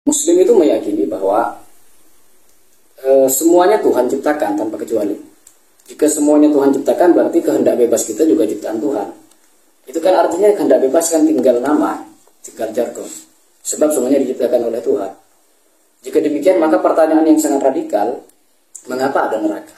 Muslim itu meyakini bahwa semuanya Tuhan ciptakan tanpa kecuali. Jika semuanya Tuhan ciptakan, berarti kehendak bebas kita juga ciptaan Tuhan. Itu kan artinya kehendak bebas kan tinggal nama, tinggal jargon. Sebab semuanya diciptakan oleh Tuhan. Jika demikian, maka pertanyaan yang sangat radikal, mengapa ada neraka?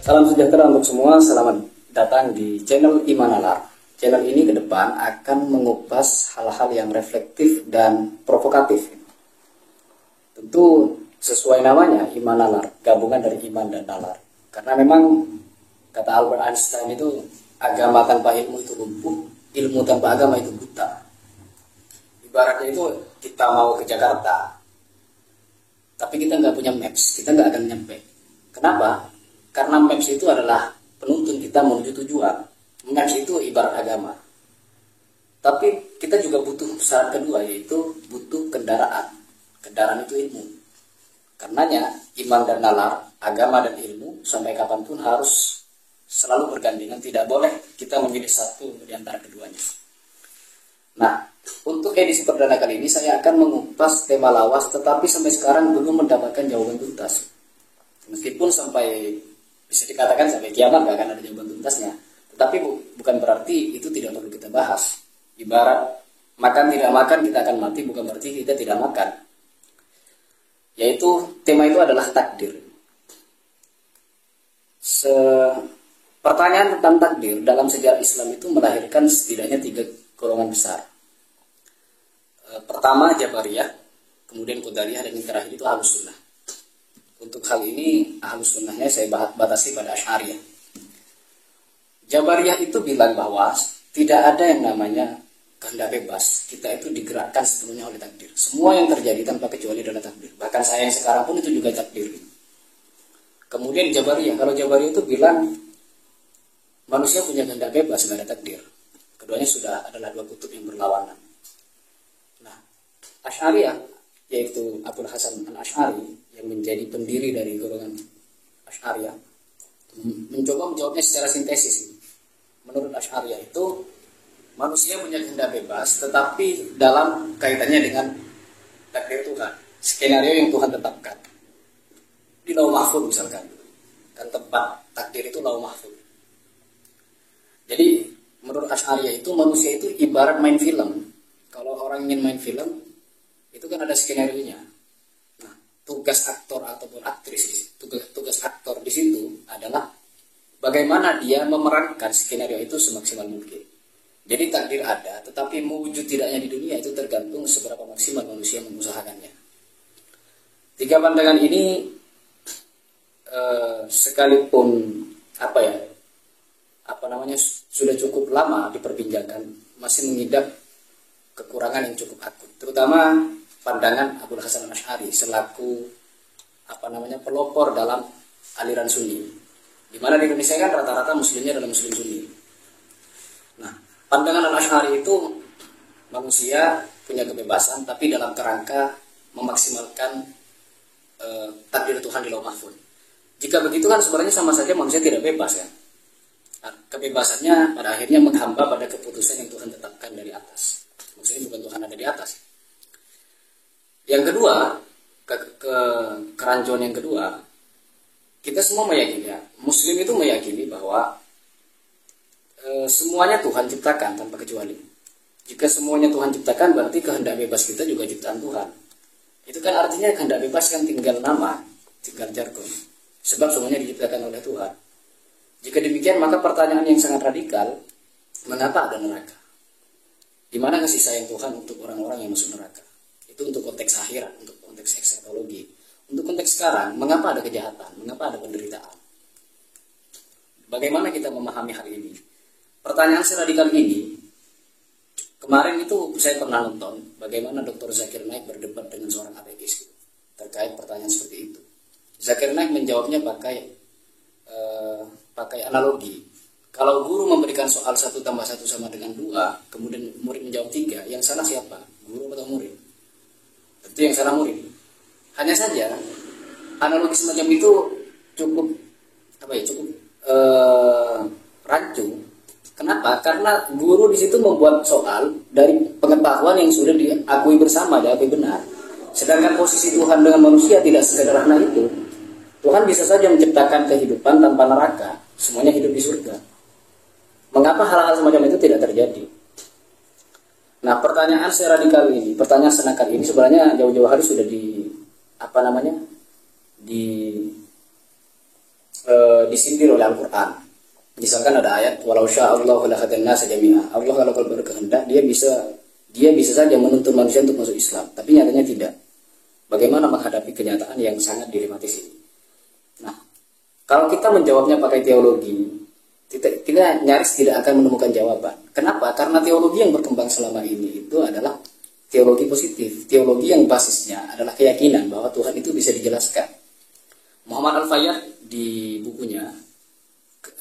Salam sejahtera untuk semua, selamat datang di channel Iman Nalar. Channel ini ke depan akan mengupas hal-hal yang reflektif dan provokatif. Tentu sesuai namanya, Iman Nalar, gabungan dari iman dan nalar. Karena memang kata Albert Einstein itu, agama tanpa ilmu itu lumpuh, ilmu tanpa agama itu buta. Ibaratnya itu kita mau ke Jakarta, tapi kita nggak punya maps, kita nggak akan nyampe. Kenapa? Karena maps itu adalah penuntun kita menuju tujuan. Maps itu ibarat agama. Tapi kita juga butuh syarat kedua, yaitu butuh kendaraan. Kendaraan itu ilmu. Karenanya iman dan nalar, agama dan ilmu sampai kapanpun harus selalu bergandengan. Tidak boleh kita memilih satu di antara keduanya. Nah, untuk edisi perdana kali ini saya akan mengupas tema lawas, tetapi sampai sekarang belum mendapatkan jawaban tuntas. Meskipun sampai bisa dikatakan sampai kiamat gak akan ada jawaban tuntasnya, tetapi bukan berarti itu tidak perlu kita bahas. Ibarat makan tidak makan kita akan mati, bukan berarti kita tidak makan. Yaitu tema itu adalah takdir. Pertanyaan tentang takdir dalam sejarah Islam itu melahirkan setidaknya 3 golongan besar. Pertama Jabariyah, kemudian Qadariyah, dan yang terakhir itu Ahlus Sunnah. Untuk hal ini Ahlus Sunnahnya saya batasi pada Asy'ariyah. Jabariyah itu bilang bahwa tidak ada yang namanya kehendak bebas. Kita itu digerakkan sepenuhnya oleh takdir. Semua yang terjadi tanpa kecuali adalah takdir. Bahkan saya yang sekarang pun itu juga takdir. Kemudian Jabariyah, kalau Jabariyah itu bilang manusia punya kehendak bebas, tidak ada takdir. Keduanya sudah adalah dua kutub yang berlawanan. Nah, Asy'ariyah, yaitu Abul Hasan Al-Asy'ari yang menjadi pendiri dari golongan Asy'ariyah, mencoba menjawabnya secara sintesis. Menurut Asy'ariyah itu manusia punya kehendak bebas, tetapi dalam kaitannya dengan takdir Tuhan, skenario yang Tuhan tetapkan di Lauh Mahfuz misalkan, kan tempat takdir itu Lauh Mahfuz. Jadi menurut Asy'ariyah itu manusia itu ibarat main film. Kalau orang ingin main film, itu kan ada skenario-nya. Nah, tugas aktor ataupun aktris, tugas aktor di situ adalah bagaimana dia memerankan skenario itu semaksimal mungkin. Jadi takdir ada, tetapi mewujud tidaknya di dunia itu tergantung seberapa maksimal manusia mengusahakannya. 3 pandangan ini sekalipun sudah cukup lama diperbincangkan, masih mengidap kekurangan yang cukup akut, terutama pandangan Abul Hasan Al-Asy'ari selaku pelopor dalam aliran Sunni, di mana di Indonesia kan rata-rata muslimnya adalah muslim Sunni. Nah, pandangan Al-Asy'ari itu manusia punya kebebasan, tapi dalam kerangka memaksimalkan takdir Tuhan di Lauh Mahfuz. Jika begitu kan sebenarnya sama saja manusia tidak bebas ya. Nah, kebebasannya pada akhirnya menghamba pada keputusan yang Tuhan tetapkan dari atas. Maksudnya bukan Tuhan ada di atas. Yang kedua, kerancuan yang kedua, kita semua meyakini, Muslim itu meyakini bahwa semuanya Tuhan ciptakan tanpa kecuali. Jika semuanya Tuhan ciptakan, berarti kehendak bebas kita juga ciptaan Tuhan. Itu kan artinya kehendak bebas kan tinggal nama, tinggal jargon. Sebab semuanya diciptakan oleh Tuhan. Jika demikian, maka pertanyaan yang sangat radikal, mengapa ada neraka? Di mana kasih sayang Tuhan untuk orang-orang yang masuk neraka? Itu untuk konteks akhirat, untuk konteks eskatologi. Untuk konteks sekarang, mengapa ada kejahatan? Mengapa ada penderitaan? Bagaimana kita memahami hal ini? Pertanyaan seradikal ini, kemarin itu saya pernah nonton bagaimana Dr. Zakir Naik berdebat dengan seorang ateis terkait pertanyaan seperti itu. Zakir Naik menjawabnya pakai analogi. Kalau guru memberikan soal 1 tambah 1 sama dengan 2, kemudian murid menjawab 3, yang salah siapa? Guru atau murid? Tentu yang salah murid. Hanya saja analogi semacam itu cukup cukup rancu. Kenapa? Karena guru di situ membuat soal dari pengetahuan yang sudah diakui bersama, diakui benar. Sedangkan posisi Tuhan dengan manusia tidak sesederhana itu. Tuhan bisa saja menciptakan kehidupan tanpa neraka, semuanya hidup di surga. Mengapa hal-hal semacam itu tidak terjadi? Nah, pertanyaan seradikal ini, pertanyaan senakal ini sebenarnya jauh-jauh hari sudah disindir oleh Al-Quran. Misalkan ada ayat walau sya'allahu lahadhan nasa jami'a. Allah kalau berkehendak dia bisa saja menuntun manusia untuk masuk Islam, tapi nyatanya tidak. Bagaimana menghadapi kenyataan yang sangat dilematis ini? Nah, kalau kita menjawabnya pakai teologi, kita nyaris tidak akan menemukan jawaban. Kenapa? Karena teologi yang berkembang selama ini itu adalah teologi positif, teologi yang basisnya adalah keyakinan bahwa Tuhan itu bisa dijelaskan. Muhammad Al-Fayyad di bukunya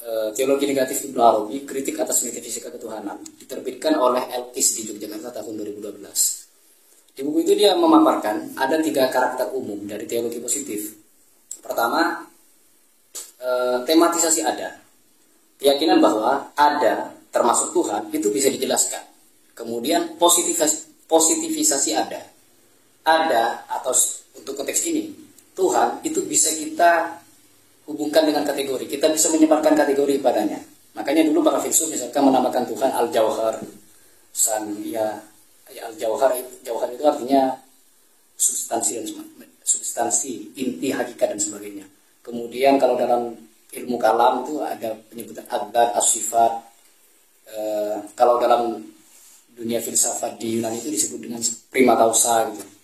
Teologi Negatif Ibnu Arabi, Kritik atas Metafisika Ketuhanan, diterbitkan oleh Elkis di Yogyakarta tahun 2012. Di buku itu dia memaparkan ada 3 karakter umum dari teologi positif. Pertama, tematisasi ada. Keyakinan bahwa ada, termasuk Tuhan, itu bisa dijelaskan. Kemudian positivisasi ada. Ada, atau untuk konteks ini, Tuhan itu bisa kita hubungkan dengan kategori. Kita bisa menyebarkan kategori padanya. Makanya dulu para filsuf misalkan menamakan Tuhan Al-Jauhar. Al-Jauhar itu artinya substansi, inti, hakikat dan sebagainya. Kemudian kalau dalam ilmu kalam itu ada penyebutan adzat, as-sifat. Kalau dalam dunia filsafat di Yunani itu disebut dengan prima causa gitu.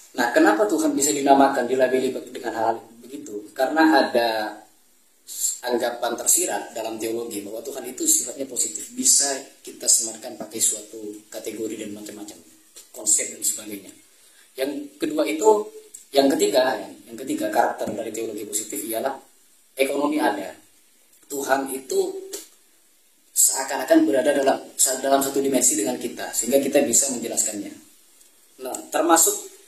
Nah, kenapa Tuhan bisa dinamakan, dilabeli dengan hal begitu? Karena ada anggapan tersirat dalam teologi bahwa Tuhan itu sifatnya positif, bisa kita sematkan pakai suatu kategori dan macam-macam konsep dan sebagainya. Yang ketiga karakter dari teologi positif ialah ekonomi ada. Tuhan itu seakan-akan berada dalam satu dimensi dengan kita, sehingga kita bisa menjelaskannya. Nah, termasuk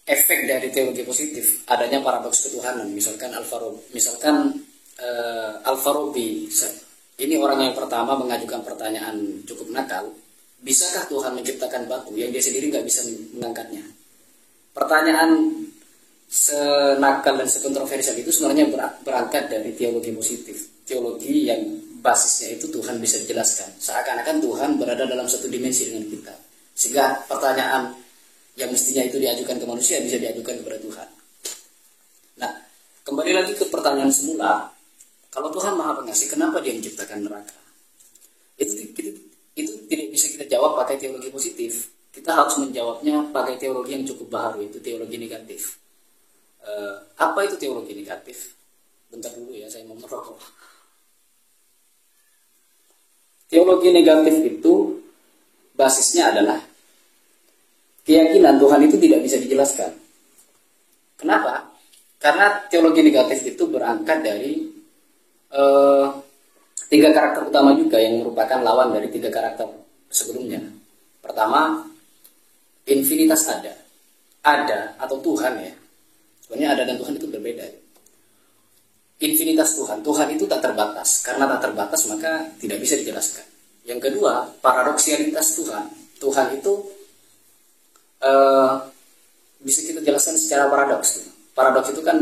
efek dari teologi positif adanya paradoks ketuhanan. Misalkan Al-Farabi, ini orang yang pertama mengajukan pertanyaan cukup nakal, bisakah Tuhan menciptakan batu yang dia sendiri nggak bisa mengangkatnya? Pertanyaan senakal dan sekontroversial itu sebenarnya berangkat dari teologi positif, teologi yang basisnya itu Tuhan bisa dijelaskan, seakan-akan Tuhan berada dalam satu dimensi dengan kita, sehingga pertanyaan yang mestinya itu diajukan ke manusia bisa diajukan kepada Tuhan. Nah, kembali lagi ke pertanyaan semula, kalau Tuhan Maha Pengasih, kenapa Dia menciptakan neraka? Itu tidak bisa kita jawab pakai teologi positif. Kita harus menjawabnya pakai teologi yang cukup baru, itu teologi negatif. Apa itu teologi negatif? Bentar dulu ya, saya mau merokok. Teologi negatif itu basisnya adalah keyakinan Tuhan itu tidak bisa dijelaskan. Kenapa? Karena teologi negatif itu berangkat dari 3 karakter utama juga yang merupakan lawan dari 3 karakter sebelumnya. Pertama, infinitas ada. Ada atau Tuhan ya. Sebenarnya ada dan Tuhan itu berbeda. Infinitas Tuhan itu tak terbatas. Karena tak terbatas maka tidak bisa dijelaskan. Yang kedua, paradoksialitas Tuhan itu bisa kita jelaskan secara paradoks. Paradoks itu kan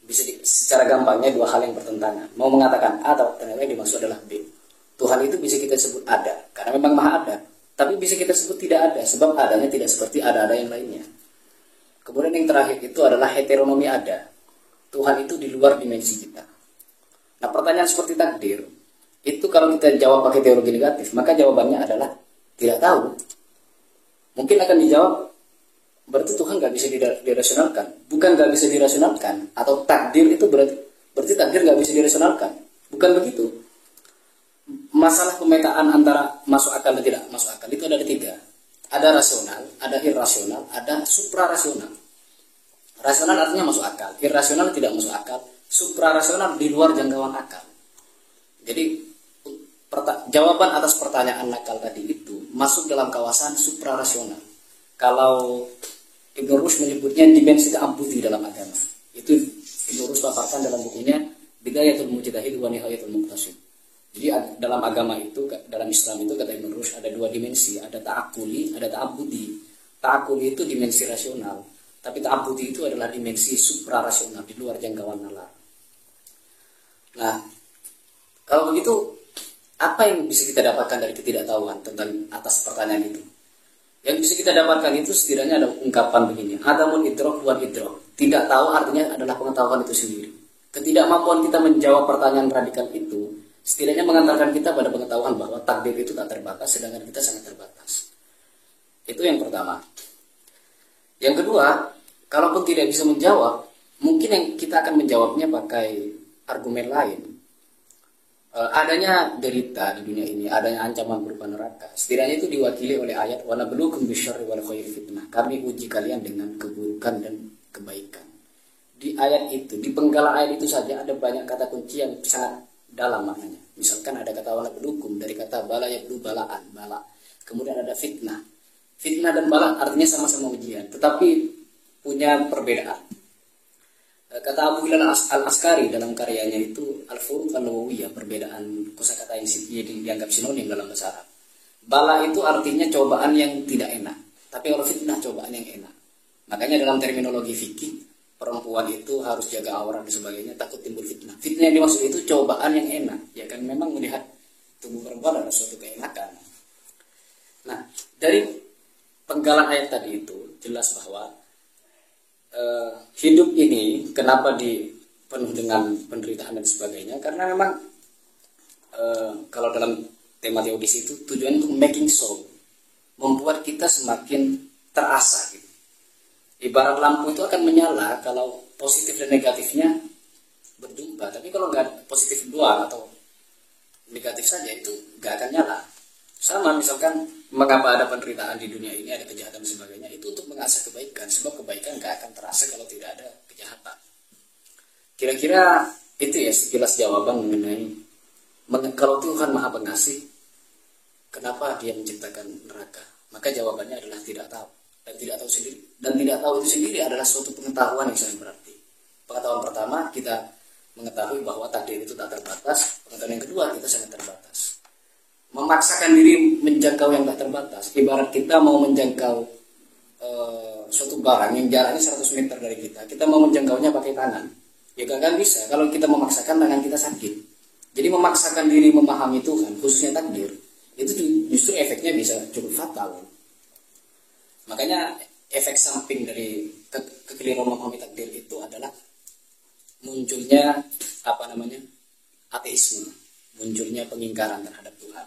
bisa secara gampangnya 2 hal yang bertentangan. Mau mengatakan A atau ternyata yang dimaksud adalah B. Tuhan itu bisa kita sebut ada karena memang maha ada, tapi bisa kita sebut tidak ada sebab adanya tidak seperti ada yang lainnya. Kemudian yang terakhir itu adalah heteronomi ada. Tuhan itu di luar dimensi kita. Nah, pertanyaan seperti takdir itu kalau kita jawab pakai teologi negatif, maka jawabannya adalah tidak tahu. Mungkin akan dijawab, berarti Tuhan nggak bisa dirasionalkan. Bukan nggak bisa dirasionalkan, atau takdir itu berarti takdir nggak bisa dirasionalkan. Bukan begitu. Masalah pemetaan antara masuk akal dan tidak masuk akal itu ada 3. Ada rasional, ada irrasional, ada suprarasional. Rasional artinya masuk akal, irrasional tidak masuk akal, suprarasional di luar jangkauan akal. Jadi jawaban atas pertanyaan nakal tadi itu masuk dalam kawasan suprarasional. Kalau Ibnu Rushd menyebutnya dimensi ta'abbudi dalam agama. Itu Ibnu Rushd paparkan dalam bukunya The bidayatul mujtahid wa nihayatul muqtasid. Jadi dalam agama itu, dalam Islam itu kata Ibn Rushd ada dua dimensi, ada ta'akuli, ada ta'abudi. Ta'akuli itu dimensi rasional, tapi ta'abudi itu adalah dimensi suprarasional, di luar jangkauan nalar. Nah, kalau begitu, apa yang bisa kita dapatkan dari ketidaktahuan tentang atas pertanyaan itu? Yang bisa kita dapatkan itu setidaknya ada ungkapan begini, adamun idrok wal idrok. Tidak tahu artinya adalah pengetahuan itu sendiri. Ketidakmampuan kita menjawab pertanyaan radikal itu setidaknya mengantarkan kita pada pengetahuan bahwa takdir itu tak terbatas, sedangkan kita sangat terbatas. Itu yang pertama. Yang kedua, kalaupun tidak bisa menjawab, mungkin yang kita akan menjawabnya pakai argumen lain. Adanya derita di dunia ini, adanya ancaman berupa neraka, setidaknya itu diwakili oleh ayat wa nabluukum bisyarri wal khairi fitnah. Kami uji kalian dengan keburukan dan kebaikan. Di ayat itu, di penggalan ayat itu saja ada banyak kata kunci yang sangat dalam maknanya. Misalkan ada kata wala belukum dari kata bala yablu balaan, bala. Kemudian ada fitnah. Fitnah dan bala artinya sama-sama ujian, tetapi punya perbedaan. Kata Abu Hilal al-Askari dalam karyanya itu Al-Furuq al-Nawawiyah, perbedaan kosakata yang dianggap sinonim dalam bahasa Arab. Bala itu artinya cobaan yang tidak enak, tapi kalau fitnah cobaan yang enak. Makanya dalam terminologi fikih, perempuan itu harus jaga aurat dan sebagainya, takut timbul fitnah. Fitnah yang dimaksud itu cobaan yang enak, ya kan, memang melihat tubuh perempuan adalah suatu keenakan. Nah, dari penggalan ayat tadi itu jelas bahwa hidup ini kenapa dipenuh dengan penderitaan dan sebagainya, karena memang kalau dalam tema teodis itu tujuan untuk making soul, membuat kita semakin terasa gitu. Ibarat lampu itu akan menyala kalau positif dan negatifnya berjumpa, tapi kalau nggak positif dua atau negatif saja itu nggak akan nyala. Sama misalkan mengapa ada penderitaan di dunia ini, ada kejahatan dan sebagainya, itu untuk mengasah kebaikan, sebab kebaikan nggak akan terasa kalau tidak ada kejahatan. Kira-kira itu ya sekilas jawaban mengenai kalau Tuhan Maha Pengasih, kenapa Dia menciptakan neraka? Maka jawabannya adalah tidak tahu. Dan tidak tahu sendiri, dan tidak tahu itu sendiri adalah suatu pengetahuan yang sangat berarti. Pengetahuan pertama, kita mengetahui bahwa takdir itu tak terbatas. Pengetahuan yang kedua, kita sangat terbatas. Memaksakan diri menjangkau yang tak terbatas, ibarat kita mau menjangkau suatu barang yang jaraknya 100 meter dari kita mau menjangkaunya pakai tangan, ya kan bisa. Kalau kita memaksakan, tangan kita sakit. Jadi memaksakan diri memahami Tuhan, khususnya takdir, itu justru efeknya bisa cukup fatal. Makanya efek samping dari kekeliruan memahami takdir itu adalah munculnya ateisme, munculnya pengingkaran terhadap Tuhan.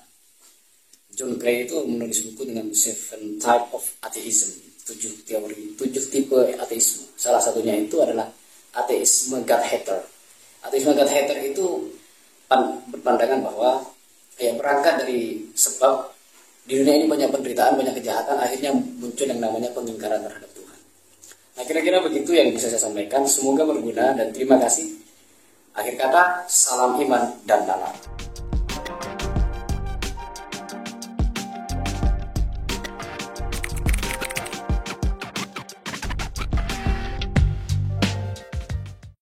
John Gray itu menulis buku dengan 7 Types of Atheism, 7 tipe ateisme. Salah satunya itu adalah ateisme God hater. Ateisme God hater itu berpandangan bahwa berangkat dari sebab di dunia ini banyak penderitaan, banyak kejahatan, akhirnya muncul yang namanya pengingkaran terhadap Tuhan. Nah, kira-kira begitu yang bisa saya sampaikan. Semoga berguna dan terima kasih. Akhir kata, salam iman dan nalar.